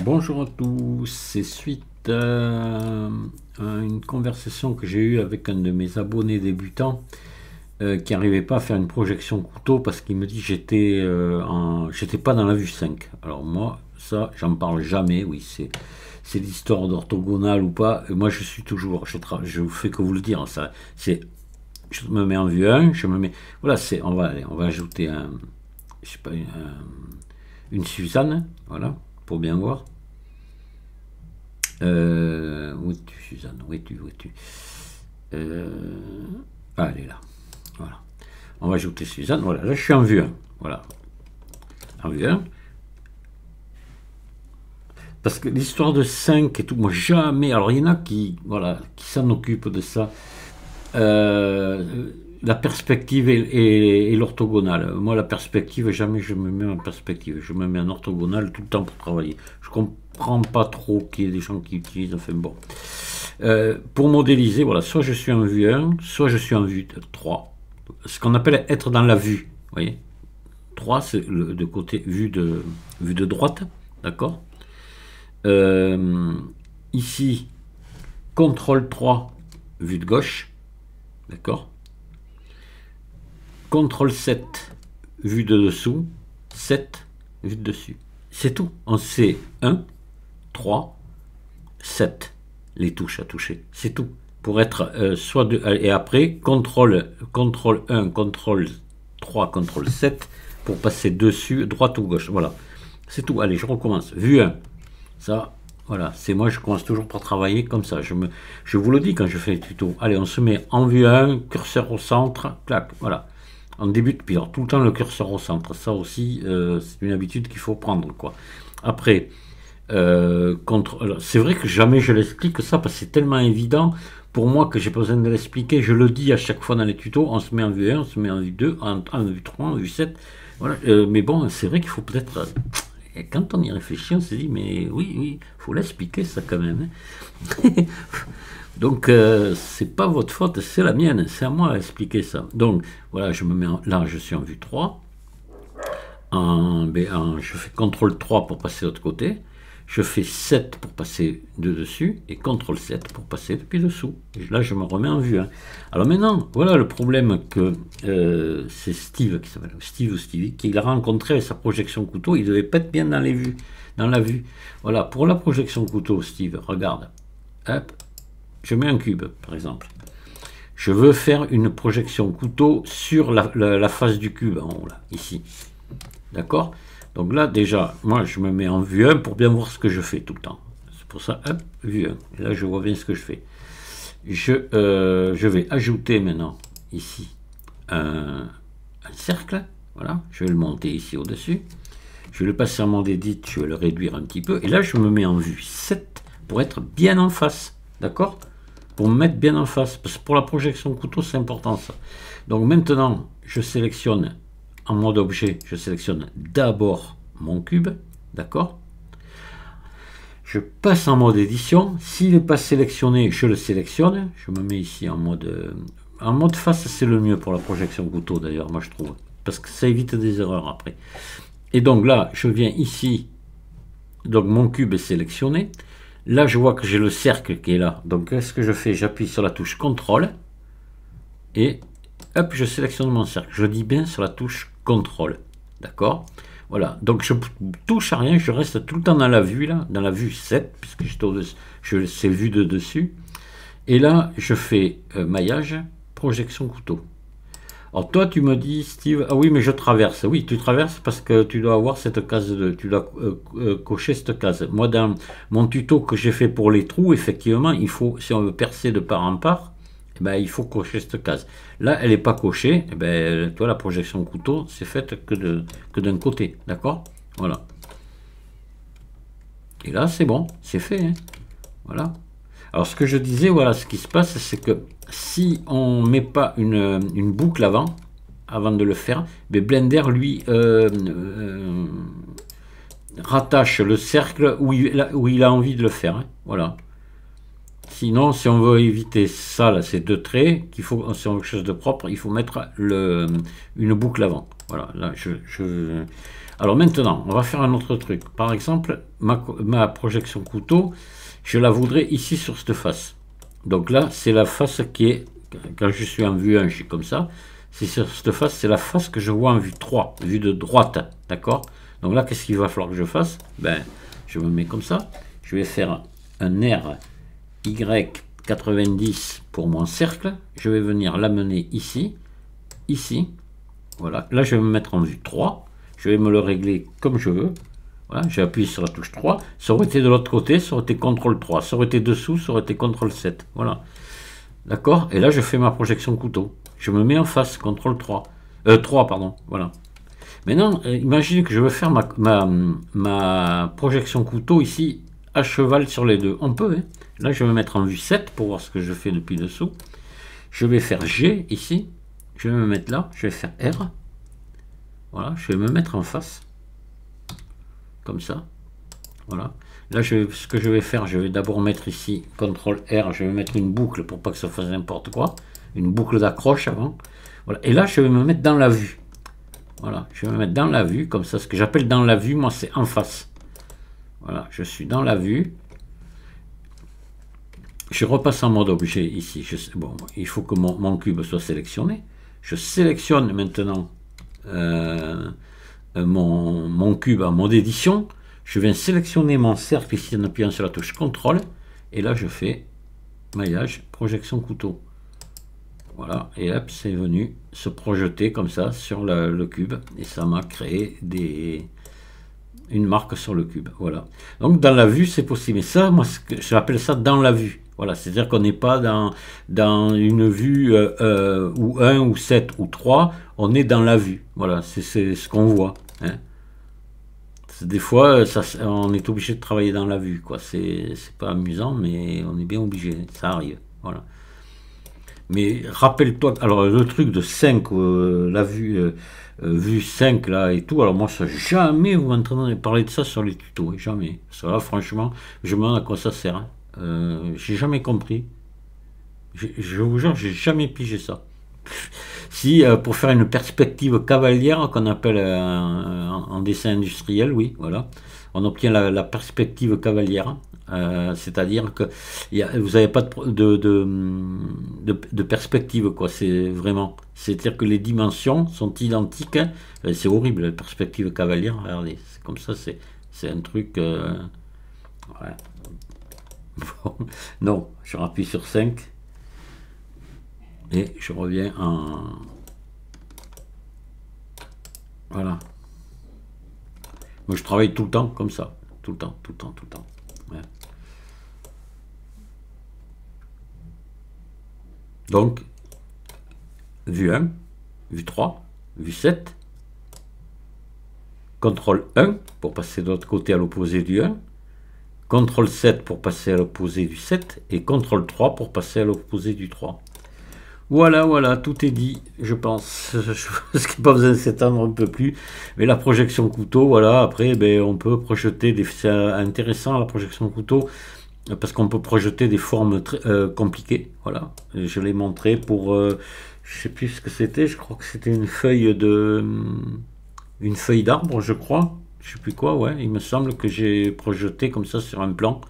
Bonjour à tous, c'est suite à une conversation que j'ai eue avec un de mes abonnés débutants qui n'arrivait pas à faire une projection couteau parce qu'il me dit que j'étais pas dans la vue 5. Alors moi, ça, j'en parle jamais, oui, c'est l'histoire d'orthogonale ou pas. Et moi, je suis toujours, je vous fais que vous le dire, ça, c'est, je me mets en vue 1, je me mets, voilà, on va ajouter je sais pas, une Suzanne, voilà, pour bien voir. Où es-tu, Suzanne? Où es-tu? Où es-tu? Elle est là. Voilà. On va ajouter Suzanne. Voilà, là je suis en vue 1. Voilà. En vue 1. Parce que l'histoire de 5 et tout, moi jamais. Alors il y en a qui, voilà, qui s'en occupent de ça. La perspective et l'orthogonale. Moi, la perspective, jamais je me mets en perspective. Je me mets en orthogonale tout le temps pour travailler. Je comprends pas trop qu'il y ait des gens qui utilisent. Enfin bon. Pour modéliser, voilà, soit je suis en vue 1, soit je suis en vue 3. Ce qu'on appelle être dans la vue. Vous voyez, 3, c'est de côté vue de droite. D'accord. Ici, contrôle 3, vue de gauche. D'accord. CTRL 7, vue de dessous, 7, vue de dessus. C'est tout. On sait 1, 3, 7, les touches à toucher. C'est tout. Pour être soit de, et après, CTRL 1, CTRL 3, CTRL 7, pour passer dessus, droite ou gauche. Voilà. C'est tout. Allez, je recommence. Vue 1. Ça, voilà, c'est moi, je commence toujours par travailler comme ça. Je vous le dis quand je fais les tutos. Allez, on se met en vue 1, curseur au centre, clac, voilà. On débute, puis alors tout le temps le curseur au centre. Ça aussi, c'est une habitude qu'il faut prendre, quoi. Après, c'est vrai que jamais je l'explique ça, parce que c'est tellement évident pour moi que j'ai pas besoin de l'expliquer. Je le dis à chaque fois dans les tutos, on se met en vue 1, on se met en vue 2, en vue 3, en vue 7. Voilà. Mais bon, c'est vrai qu'il faut peut-être... Et quand on y réfléchit, on se dit, mais oui, il faut l'expliquer ça quand même. Hein. Donc, c'est pas votre faute, c'est la mienne, c'est à moi d'expliquer ça. Donc, voilà, je me mets là, je suis en vue 3. Je fais CTRL 3 pour passer de l'autre côté. Je fais 7 pour passer de dessus et CTRL 7 pour passer depuis dessous. Et là, je me remets en vue 1. Alors maintenant, voilà le problème que c'est Steve qui s'appelle Steve ou Stevie qu'il a rencontré avec sa projection couteau. Il devait pas être bien dans les vues, dans la vue. Voilà, pour la projection couteau, Steve, regarde. Hop, je mets un cube, par exemple. Je veux faire une projection couteau sur la face du cube en haut, là, ici. D'accord? Donc là, déjà, moi, je me mets en vue 1 pour bien voir ce que je fais tout le temps. C'est pour ça, hop, vue 1. Et là, je vois bien ce que je fais. Je vais ajouter maintenant, ici, un cercle. Voilà, je vais le monter ici au-dessus. Je vais le passer en mode edit, je vais le réduire un petit peu. Et là, je me mets en vue 7 pour être bien en face. D'accord? Pour me mettre bien en face. Parce que pour la projection couteau, c'est important ça. Donc maintenant, je sélectionne en mode objet, je sélectionne d'abord mon cube, d'accord? Je passe en mode édition. S'il n'est pas sélectionné, je le sélectionne. Je me mets ici en mode face, c'est le mieux pour la projection couteau d'ailleurs, moi je trouve. Parce que ça évite des erreurs après. Et donc là, je viens ici. Donc mon cube est sélectionné. Là, je vois que j'ai le cercle qui est là. Donc qu'est-ce que je fais? J'appuie sur la touche CTRL. Et hop, je sélectionne mon cercle. Je dis bien sur la touche CTRL. D'accord? Voilà. Donc je touche à rien, je reste tout le temps dans la vue, là, dans la vue 7, puisque c'est vue de dessus. Et là, je fais maillage, projection couteau. Alors toi, tu me dis, Steve, ah oui, mais je traverse. Oui, tu traverses parce que tu dois avoir cette case, tu dois cocher cette case. Moi, dans mon tuto que j'ai fait pour les trous, effectivement, il faut, si on veut percer de part en part, eh ben, il faut cocher cette case. Là, elle n'est pas cochée. Eh ben, toi, la projection couteau, c'est faite que d'un côté. D'accord? Voilà. Et là, c'est bon. C'est fait. Hein, voilà. Alors, ce que je disais, voilà, ce qui se passe, c'est que si on ne met pas une boucle avant de le faire, ben Blender, lui, rattache le cercle où il a envie de le faire. Hein, voilà. Sinon, si on veut éviter ça, là, ces deux traits, si on veut quelque chose de propre, il faut mettre une boucle avant. Voilà, là, Alors maintenant, on va faire un autre truc. Par exemple, ma projection couteau, je la voudrais ici sur cette face. Donc là, c'est la face qui est, quand je suis en vue 1, je suis comme ça. C'est sur cette face, c'est la face que je vois en vue 3, vue de droite, d'accord? Donc là, qu'est-ce qu'il va falloir que je fasse? Ben, je me mets comme ça. Je vais faire un R Y90 pour mon cercle. Je vais venir l'amener ici, ici. Voilà. Là, je vais me mettre en vue 3. Je vais me le régler comme je veux. Voilà, j'ai appuyé sur la touche 3. Ça aurait été de l'autre côté, ça aurait été CTRL 3. Ça aurait été dessous, ça aurait été CTRL 7. Voilà. D'accord? Et là, je fais ma projection couteau. Je me mets en face, CTRL 3. 3, pardon. Voilà. Maintenant, imaginez que je veux faire ma projection couteau ici, à cheval sur les deux. On peut, hein? Là, je vais me mettre en vue 7 pour voir ce que je fais depuis dessous. Je vais faire G ici. Je vais me mettre là. Je vais faire R. Voilà, je vais me mettre en face. Comme ça. Voilà. Là, ce que je vais faire, je vais d'abord mettre ici CTRL R. Je vais mettre une boucle pour pas que ça fasse n'importe quoi. Une boucle d'accroche avant. Voilà. Et là, je vais me mettre dans la vue. Voilà, je vais me mettre dans la vue, comme ça. Ce que j'appelle dans la vue, moi, c'est en face. Voilà, je suis dans la vue. Je repasse en mode objet ici. Bon, il faut que mon cube soit sélectionné. Je sélectionne maintenant mon cube en mode édition. Je viens sélectionner mon cercle ici en appuyant sur la touche CTRL. Et là, je fais maillage, projection couteau. Voilà, et hop, c'est venu se projeter comme ça sur le cube. Et ça m'a créé une marque sur le cube. Voilà. Donc dans la vue, c'est possible. Mais ça, moi, j'appelle ça dans la vue. Voilà, c'est-à-dire qu'on n'est pas dans une vue ou 1 ou 7 ou 3, on est dans la vue. Voilà, c'est ce qu'on voit. Hein. Des fois, on est obligé de travailler dans la vue, quoi. C'est pas amusant, mais on est bien obligé. Ça arrive. Voilà. Mais rappelle-toi, alors le truc de 5, la vue 5 là et tout, alors moi, ça, jamais vous m'entendrez parler de ça sur les tutos, jamais. Ça là, franchement, je me demande à quoi ça sert. Hein. J'ai jamais compris. Je vous jure, j'ai jamais pigé ça. Si, pour faire une perspective cavalière, qu'on appelle en dessin industriel, oui, voilà, on obtient la perspective cavalière. C'est-à-dire que vous n'avez pas de perspective, quoi. C'est vraiment, c'est-à-dire que les dimensions sont identiques. Hein. C'est horrible, la perspective cavalière. Regardez, c'est comme ça, c'est un truc. Ouais. Bon, non, je rappuie sur 5 et je reviens en. Voilà. Moi, je travaille tout le temps comme ça, tout le temps, tout le temps, tout le temps. Ouais. Donc, vue 1, vue 3, vue 7, CTRL 1 pour passer de l'autre côté à l'opposé du 1, CTRL 7 pour passer à l'opposé du 7 et CTRL 3 pour passer à l'opposé du 3. Voilà, voilà, tout est dit, je pense. Je pense qu'il n'y a pas besoin de s'étendre un peu plus. Mais la projection couteau, voilà, après, ben, on peut projeter des... C'est intéressant, la projection couteau, parce qu'on peut projeter des formes très compliquées. Voilà, je l'ai montré pour... je sais plus ce que c'était, je crois que c'était une feuille d'arbre, je crois. Je sais plus quoi, ouais, il me semble que j'ai projeté comme ça sur un plan.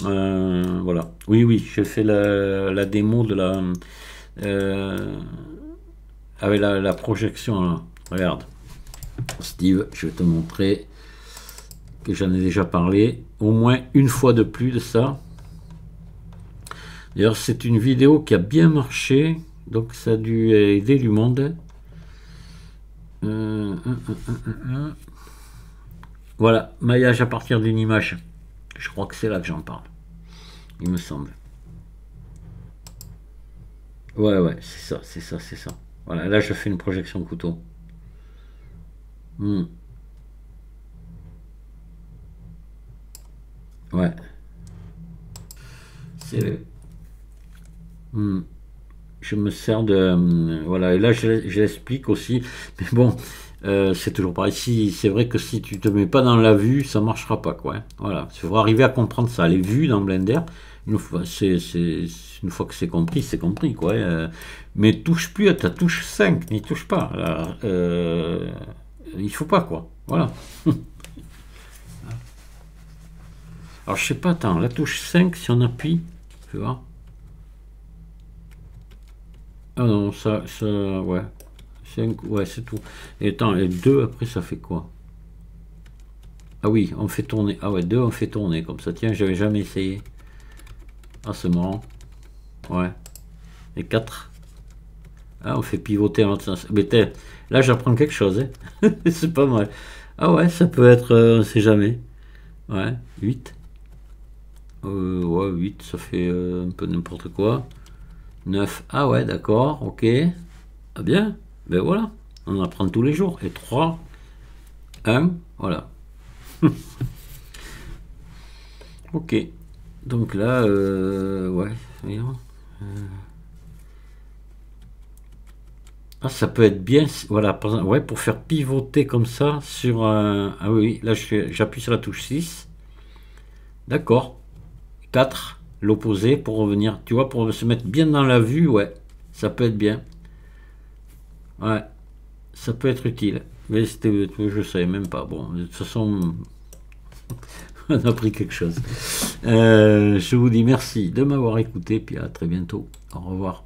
Voilà, oui, oui, j'ai fait la démo de la... avec la projection là. Regarde Steve, je vais te montrer que j'en ai déjà parlé au moins une fois de plus de ça. D'ailleurs c'est une vidéo qui a bien marché, donc ça a dû aider du monde. Voilà, maillage à partir d'une image, je crois que c'est là que j'en parle, il me semble. Ouais, ouais, c'est ça, c'est ça, c'est ça. Voilà, là je fais une projection couteau. Ouais. C'est... Je me sers de... voilà, et là je l'explique aussi. Mais bon, c'est toujours pareil. C'est vrai que si tu te mets pas dans la vue, ça marchera pas, quoi. Hein. Voilà, il faut arriver à comprendre ça. Les vues dans Blender, une fois que c'est compris, quoi. Mais touche plus à ta touche 5, n'y touche pas. Là, il faut pas, quoi. Voilà. Alors, je sais pas, attends, la touche 5, si on appuie, tu vois. Ah non, ouais. 5, ouais, c'est tout. Et attends, et 2, après, ça fait quoi? Ah oui, on fait tourner. Ah ouais, 2, on fait tourner, comme ça. Tiens, j'avais jamais essayé. Ah, c'est marrant. Ouais. Et 4. Ah, on fait pivoter en l'autre sens. Mais là, j'apprends quelque chose, hein. C'est pas mal. Ah ouais, ça peut être, on sait jamais. Ouais, 8. Ouais, 8, ça fait un peu n'importe quoi. 9. Ah ouais, d'accord, ok. Ah bien, ben voilà. On apprend tous les jours. Et 3, 1, voilà. Ok. Donc là, ouais, voyons. Ah, ça peut être bien, voilà, par exemple, ouais, pour faire pivoter comme ça sur un... Ah oui, là j'appuie sur la touche 6. D'accord. 4, l'opposé pour revenir, tu vois, pour se mettre bien dans la vue, ouais, ça peut être bien. Ouais, ça peut être utile. Mais c'était, je savais même pas. Bon, de toute façon, on a appris quelque chose. Je vous dis merci de m'avoir écouté, puis à très bientôt. Au revoir.